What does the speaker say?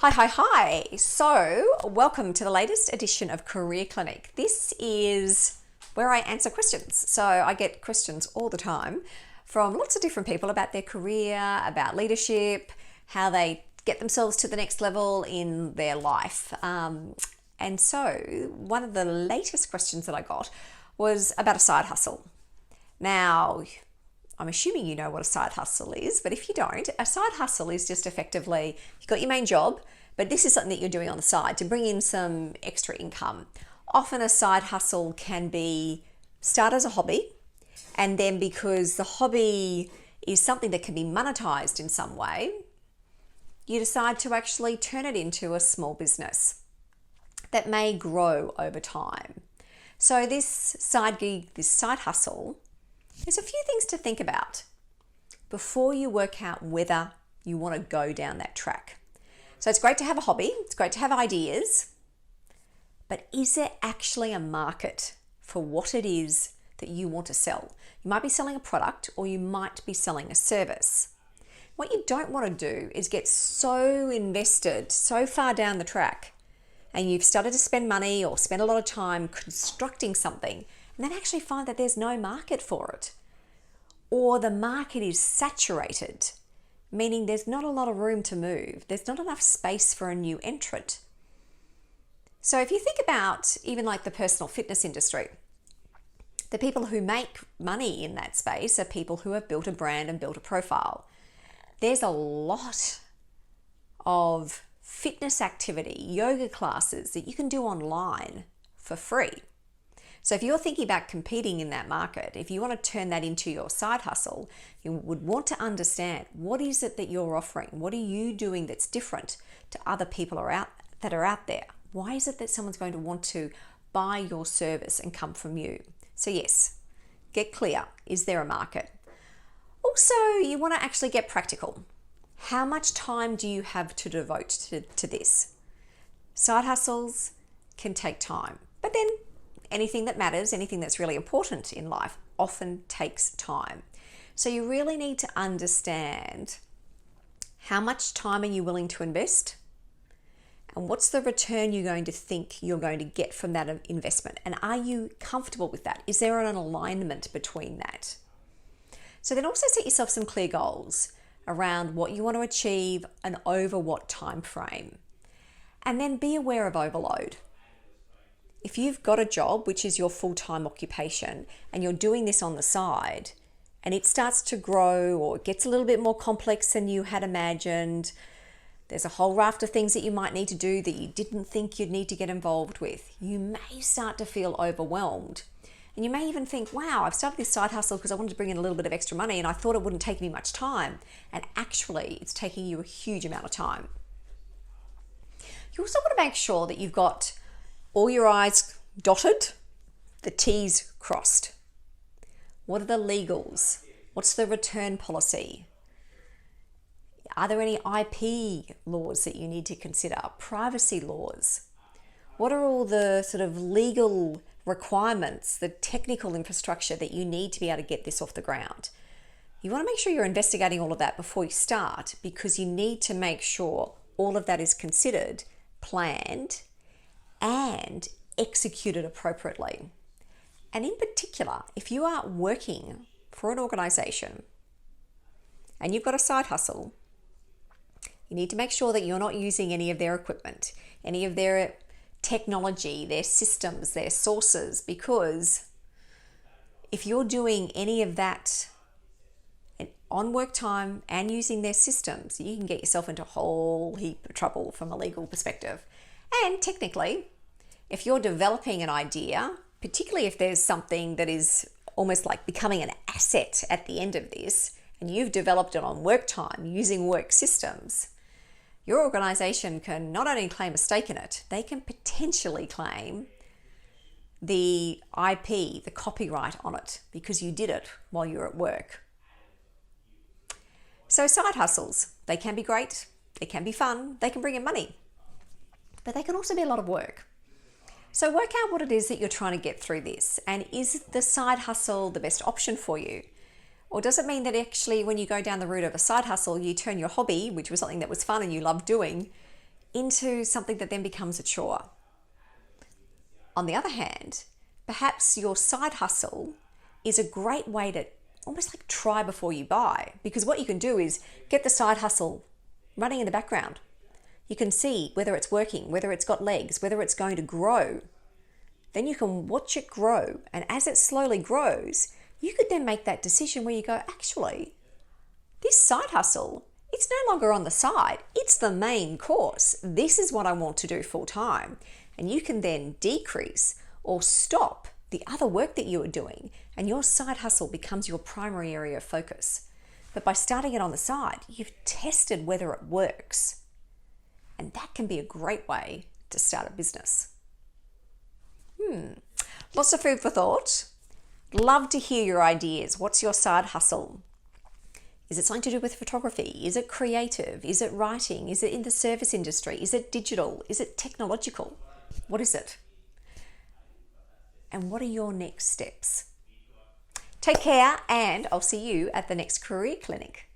Hi. So, welcome to the latest edition of Career Clinic. This is where I answer questions. So, I get questions all the time from lots of different people about their career, about leadership, how they get themselves to the next level in their life. And so, one of the latest questions that I got was about a side hustle. Now, I'm assuming you know what a side hustle is, but if you don't, a side hustle is just effectively, you've got your main job, but this is something that you're doing on the side to bring in some extra income. Often a side hustle can be start as a hobby, and then because the hobby is something that can be monetized in some way, you decide to actually turn it into a small business that may grow over time. So this side gig, this side hustle, there's a few things to think about before you work out whether you want to go down that track. So it's great to have a hobby, it's great to have ideas, but is there actually a market for what it is that you want to sell? You might be selling a product or you might be selling a service. What you don't want to do is get so invested, so far down the track, and you've started to spend money or spend a lot of time constructing something and then actually find that there's no market for it. Or the market is saturated, meaning there's not a lot of room to move. There's not enough space for a new entrant. So if you think about even like the personal fitness industry, the people who make money in that space are people who have built a brand and built a profile. There's a lot of fitness activity, yoga classes that you can do online for free. So if you're thinking about competing in that market, if you want to turn that into your side hustle, you would want to understand what is it that you're offering? What are you doing that's different to other people that are out there? Why is it that someone's going to want to buy your service and come from you? So yes, get clear. Is there a market? Also, you want to actually get practical. How much time do you have to devote to this? Side hustles can take time, but then anything that matters, anything that's really important in life often takes time. So you really need to understand how much time are you willing to invest and what's the return you're going to think you're going to get from that investment. And are you comfortable with that? Is there an alignment between that? So then also set yourself some clear goals around what you want to achieve and over what time frame. And then be aware of overload. If you've got a job, which is your full-time occupation, and you're doing this on the side, and it starts to grow or it gets a little bit more complex than you had imagined, there's a whole raft of things that you might need to do that you didn't think you'd need to get involved with. You may start to feel overwhelmed. And you may even think, wow, I've started this side hustle because I wanted to bring in a little bit of extra money and I thought it wouldn't take me much time. And actually, it's taking you a huge amount of time. You also want to make sure that you've got all your I's dotted, the T's crossed. What are the legals? What's the return policy? Are there any IP laws that you need to consider? Privacy laws? What are all the sort of legal requirements, the technical infrastructure that you need to be able to get this off the ground? You want to make sure you're investigating all of that before you start, because you need to make sure all of that is considered, planned, and executed appropriately. And in particular, if you are working for an organization and you've got a side hustle, you need to make sure that you're not using any of their equipment, any of their technology, their systems, their sources, because if you're doing any of that on work time and using their systems, you can get yourself into a whole heap of trouble from a legal perspective. And technically, if you're developing an idea, particularly if there's something that is almost like becoming an asset at the end of this, and you've developed it on work time using work systems, your organization can not only claim a stake in it, they can potentially claim the IP, the copyright on it, because you did it while you're at work. So side hustles, they can be great, they can be fun, they can bring in money, but they can also be a lot of work. So work out what it is that you're trying to get through this, and is the side hustle the best option for you? Or does it mean that actually when you go down the route of a side hustle, you turn your hobby, which was something that was fun and you loved doing, into something that then becomes a chore. On the other hand, perhaps your side hustle is a great way to almost like try before you buy, because what you can do is get the side hustle running in the background. You can see whether it's working, whether it's got legs, whether it's going to grow. Then you can watch it grow, and as it slowly grows, you could then make that decision where you go, actually, this side hustle, it's no longer on the side, it's the main course. This is what I want to do full time. And you can then decrease or stop the other work that you are doing, and your side hustle becomes your primary area of focus. But by starting it on the side, you've tested whether it works. And that can be a great way to start a business. Lots of food for thought. Love to hear your ideas. What's your side hustle? Is it something to do with photography? Is it creative? Is it writing? Is it in the service industry? Is it digital? Is it technological? What is it? And what are your next steps? Take care, and I'll see you at the next Career Clinic.